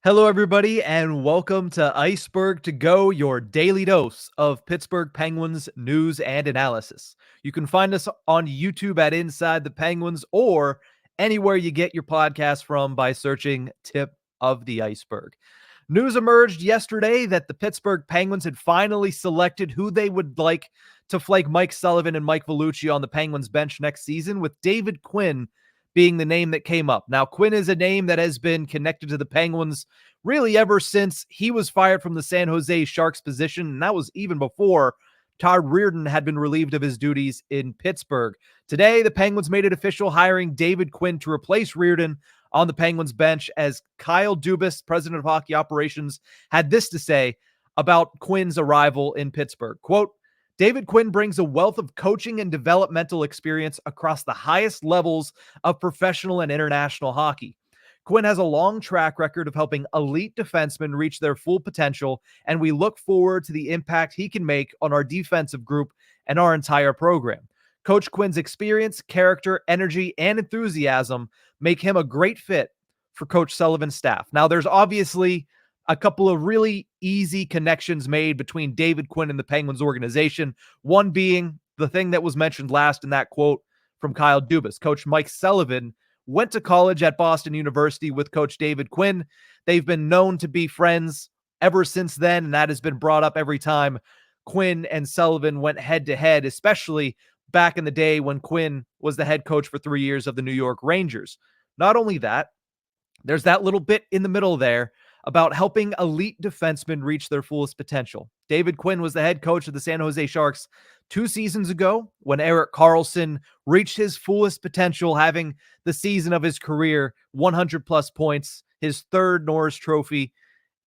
Hello, everybody, and welcome to Ice-Burgh To Go, your daily dose of Pittsburgh Penguins news and analysis. You can find us on YouTube at Inside the Penguins or anywhere you get your podcast from by searching Tip of the Iceberg. News emerged yesterday that the Pittsburgh Penguins had finally selected who they would like to flank Mike Sullivan and Mike Vellucci on the Penguins bench next season, with David Quinn being the name that came up. Now, Quinn is a name that has been connected to the Penguins really ever since he was fired from the San Jose Sharks position, and that was even before Todd Reirden had been relieved of his duties in Pittsburgh. Today, the Penguins made it official, hiring David Quinn to replace Reirden on the Penguins bench, as Kyle Dubas, president of hockey operations, had this to say about Quinn's arrival in Pittsburgh. Quote, David Quinn brings a wealth of coaching and developmental experience across the highest levels of professional and international hockey. Quinn has a long track record of helping elite defensemen reach their full potential, and we look forward to the impact he can make on our defensive group and our entire program. Coach Quinn's experience, character, energy, and enthusiasm make him a great fit for Coach Sullivan's staff. Now, there's obviously a couple of really easy connections made between David Quinn and the Penguins organization, one being the thing that was mentioned last in that quote from Kyle Dubas. Coach Mike Sullivan went to college at Boston University with Coach David Quinn. They've been known to be friends ever since then, and that has been brought up every time Quinn and Sullivan went head-to-head, especially back in the day when Quinn was the head coach for 3 years of the New York Rangers. Not only that, there's that little bit in the middle there about helping elite defensemen reach their fullest potential. David Quinn was the head coach of the San Jose Sharks 2 seasons ago when Erik Karlsson reached his fullest potential, having the season of his career, 100-plus points, his third Norris Trophy,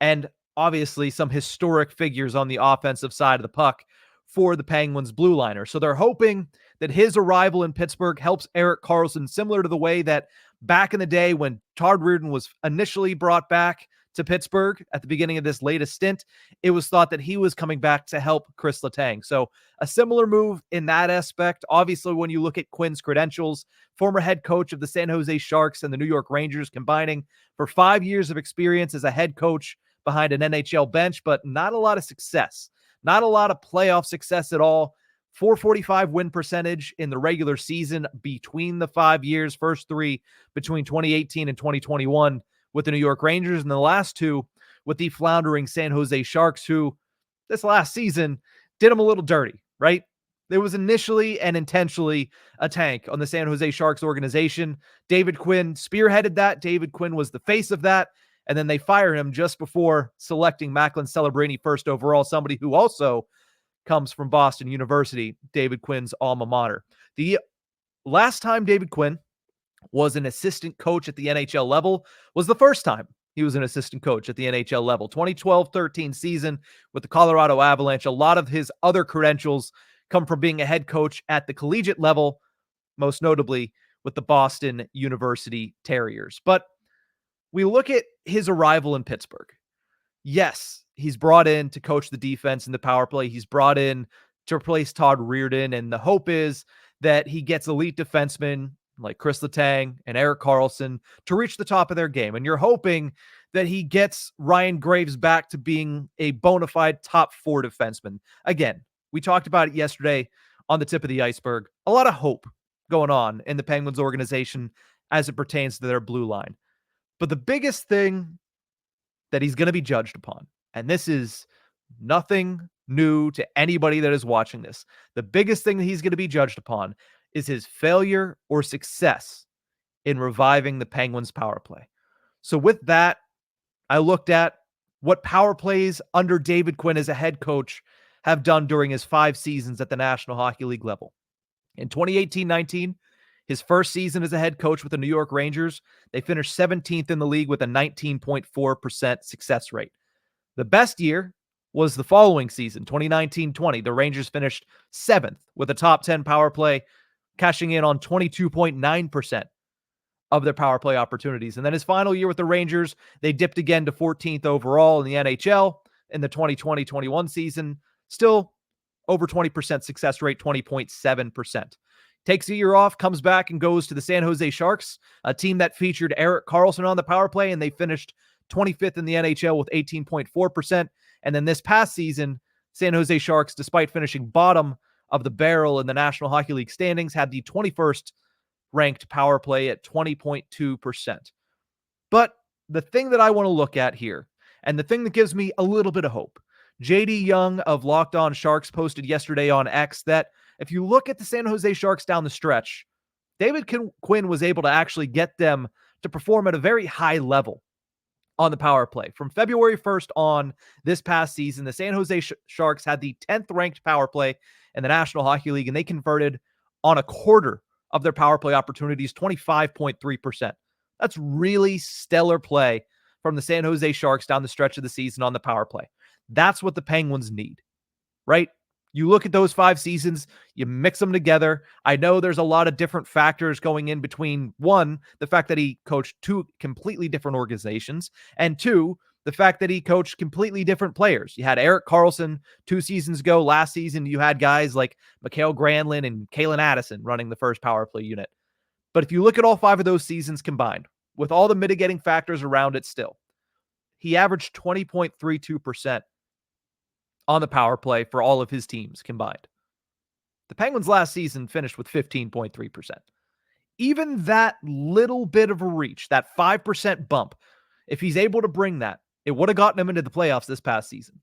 and obviously some historic figures on the offensive side of the puck for the Penguins blue liner. So they're hoping that his arrival in Pittsburgh helps Erik Karlsson, similar to the way that back in the day when Todd Reirden was initially brought back to Pittsburgh at the beginning of this latest stint, it was thought that he was coming back to help Chris Letang. So a similar move in that aspect. Obviously, when you look at Quinn's credentials, former head coach of the San Jose Sharks and the New York Rangers, combining for 5 years of experience as a head coach behind an NHL bench, but not a lot of success, not a lot of playoff success at all. .445 win percentage in the regular season between the 5 years, first 3 between 2018 and 2021 with the New York Rangers, and the last 2 with the floundering San Jose Sharks, who this last season did them a little dirty, right? There was initially and intentionally a tank on the San Jose Sharks organization. David Quinn spearheaded that. David Quinn was the face of that. And then they fire him just before selecting Macklin Celebrini first overall, somebody who also comes from Boston University, David Quinn's alma mater. The last time David Quinn was an assistant coach at the NHL level was the first time he was an assistant coach at the NHL level. 2012-13 season with the Colorado Avalanche. A lot of his other credentials come from being a head coach at the collegiate level, most notably with the Boston University Terriers. But we look at his arrival in Pittsburgh. Yes, he's brought in to coach the defense in the power play. He's brought in to replace Todd Reirden, and the hope is that he gets elite defensemen like Chris Letang and Erik Karlsson to reach the top of their game. And you're hoping that he gets Ryan Graves back to being a bona fide top 4 defenseman. Again, we talked about it yesterday on the Tip of the Iceberg. A lot of hope going on in the Penguins organization as it pertains to their blue line. But the biggest thing that he's going to be judged upon, and this is nothing new to anybody that is watching this, the biggest thing that he's going to be judged upon is his failure or success in reviving the Penguins power play. So with that, I looked at what power plays under David Quinn as a head coach have done during his 5 seasons at the National Hockey League level. In 2018-19, his first season as a head coach with the New York Rangers, they finished 17th in the league with a 19.4% success rate. The best year was the following season, 2019-20. The Rangers finished 7th with a top 10 power play, cashing in on 22.9% of their power play opportunities. And then his final year with the Rangers, they dipped again to 14th overall in the NHL in the 2020-21 season. Still over 20% success rate, 20.7%. Takes a year off, comes back and goes to the San Jose Sharks, a team that featured Erik Karlsson on the power play, and they finished 25th in the NHL with 18.4%. And then this past season, San Jose Sharks, despite finishing bottom of the barrel in the National Hockey League standings, had the 21st ranked power play at 20.2%. But the thing that I want to look at here, and the thing that gives me a little bit of hope, JD Young of Locked On Sharks posted yesterday on X that if you look at the San Jose Sharks down the stretch, David Quinn was able to actually get them to perform at a very high level on the power play. From February 1st on this past season, the San Jose Sharks had the 10th ranked power play in the National Hockey League, and they converted on a quarter of their power play opportunities, 25.3%. That's really stellar play from the San Jose Sharks down the stretch of the season on the power play. That's what the Penguins need, right? You look at those 5 seasons, you mix them together. I know there's a lot of different factors going in between. One, the fact that he coached 2 completely different organizations, and 2, the fact that he coached completely different players. You had Erik Karlsson 2 seasons ago. Last season, you had guys like Mikael Granlund and Kalen Addison running the first power play unit. But if you look at all 5 of those seasons combined, with all the mitigating factors around it still, he averaged 20.32% on the power play for all of his teams combined. The Penguins last season finished with 15.3%. Even that little bit of a reach, that 5% bump, if he's able to bring that, it would have gotten him into the playoffs this past season.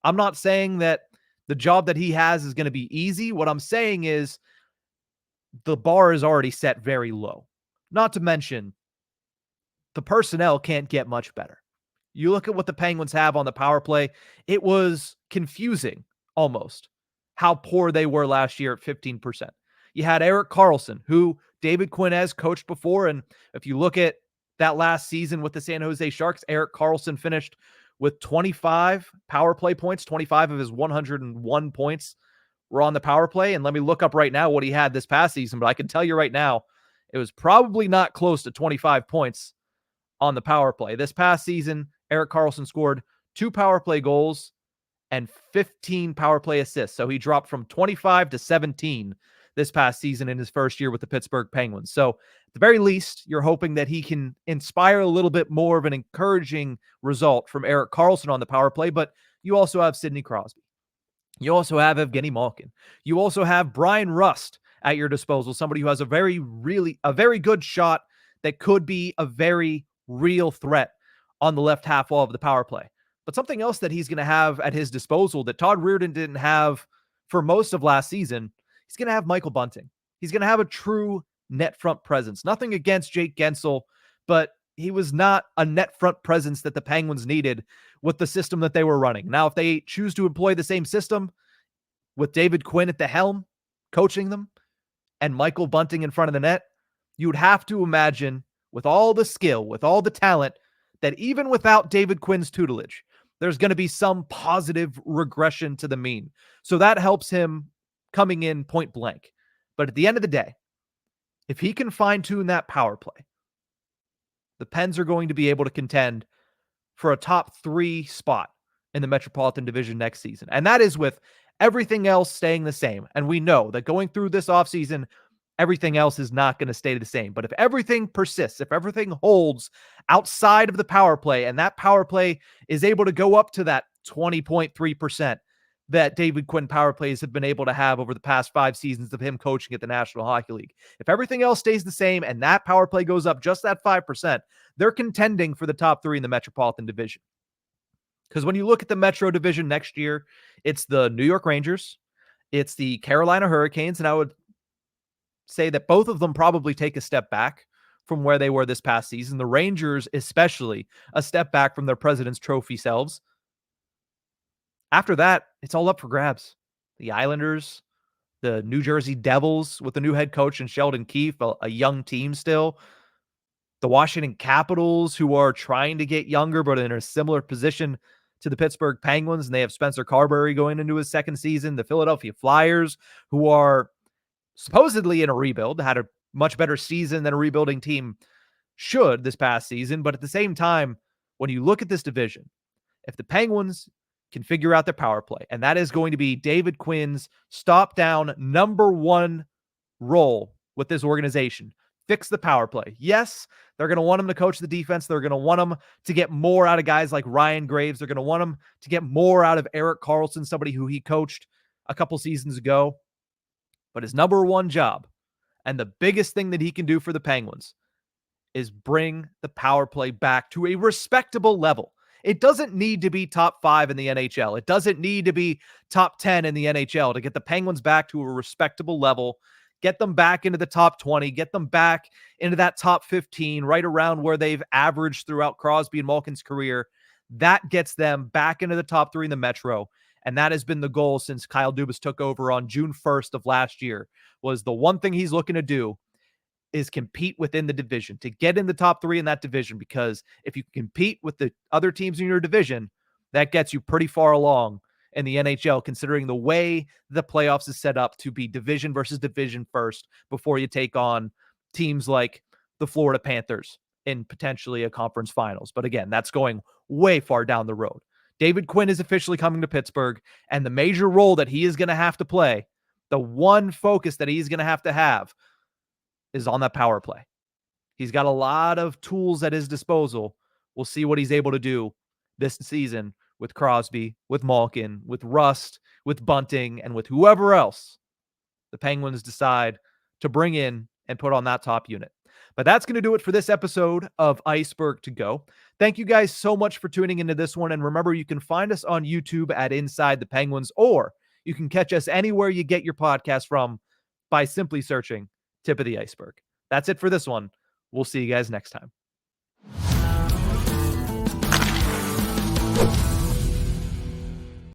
I'm not saying that the job that he has is going to be easy. What I'm saying is the bar is already set very low. Not to mention, the personnel can't get much better. You look at what the Penguins have on the power play, it was confusing almost how poor they were last year at 15%. You had Erik Karlsson, who David Quinn has coached before, and if you look at that last season with the San Jose Sharks, Erik Karlsson finished with 25 power play points. 25 of his 101 points were on the power play, and let me look up right now what he had this past season, but I can tell you right now, it was probably not close to 25 points on the power play. This past season, Erik Karlsson scored 2 power play goals and 15 power play assists. So he dropped from 25 to 17 this past season in his first year with the Pittsburgh Penguins. So at the very least, you're hoping that he can inspire a little bit more of an encouraging result from Erik Karlsson on the power play. But you also have Sidney Crosby. You also have Evgeny Malkin. You also have Brian Rust at your disposal, somebody who has a very good shot that could be a very real threat on the left half wall of the power play. But something else that he's going to have at his disposal that Todd Reirden didn't have for most of last season, he's going to have Michael Bunting. He's going to have a true net front presence. Nothing against Jake Gensel, but he was not a net front presence that the Penguins needed with the system that they were running. Now, if they choose to employ the same system with David Quinn at the helm, coaching them, and Michael Bunting in front of the net, you would have to imagine with all the skill, with all the talent, that even without David Quinn's tutelage, there's going to be some positive regression to the mean. So that helps him coming in point blank. But at the end of the day, if he can fine-tune that power play, the Pens are going to be able to contend for a top 3 spot in the Metropolitan Division next season. And that is with everything else staying the same. And we know that going through this offseason, everything else is not going to stay the same. But if everything persists, if everything holds outside of the power play, and that power play is able to go up to that 20.3% that David Quinn power plays have been able to have over the past 5 seasons of him coaching at the National Hockey League. If everything else stays the same and that power play goes up just that 5%, they're contending for the top 3 in the Metropolitan Division. Because when you look at the Metro Division next year, it's the New York Rangers, it's the Carolina Hurricanes, and I would say that both of them probably take a step back from where they were this past season. The Rangers, especially, a step back from their President's Trophy selves. After that, it's all up for grabs. The Islanders, the New Jersey Devils with the new head coach and Sheldon Keefe, a young team still. The Washington Capitals, who are trying to get younger, but in a similar position to the Pittsburgh Penguins, and they have Spencer Carberry going into his second season. The Philadelphia Flyers, who are supposedly in a rebuild, had a much better season than a rebuilding team should this past season. But at the same time, when you look at this division, if the Penguins can figure out their power play, and that is going to be David Quinn's stop down number 1 role with this organization, fix the power play. Yes, they're going to want him to coach the defense. They're going to want him to get more out of guys like Ryan Graves. They're going to want him to get more out of Erik Karlsson, somebody who he coached a couple seasons ago. But his number one job and the biggest thing that he can do for the Penguins is bring the power play back to a respectable level. It doesn't need to be top 5 in the NHL. It doesn't need to be top 10 in the NHL to get the Penguins back to a respectable level, get them back into the top 20, get them back into that top 15, right around where they've averaged throughout Crosby and Malkin's career. That gets them back into the top 3 in the Metro. And that has been the goal since Kyle Dubas took over on June 1st of last year, was the one thing he's looking to do is compete within the division, to get in the top 3 in that division, because if you compete with the other teams in your division, that gets you pretty far along in the NHL, considering the way the playoffs is set up to be division versus division first before you take on teams like the Florida Panthers in potentially a conference finals. But again, that's going way far down the road. David Quinn is officially coming to Pittsburgh, and the major role that he is going to have to play, the one focus that he's going to have is on that power play. He's got a lot of tools at his disposal. We'll see what he's able to do this season with Crosby, with Malkin, with Rust, with Bunting, and with whoever else the Penguins decide to bring in and put on that top unit. But that's going to do it for this episode of Ice-Burgh To Go. Thank you guys so much for tuning into this one. And remember, you can find us on YouTube at Inside the Penguins, or you can catch us anywhere you get your podcast from by simply searching Tip of the Iceberg. That's it for this one. We'll see you guys next time.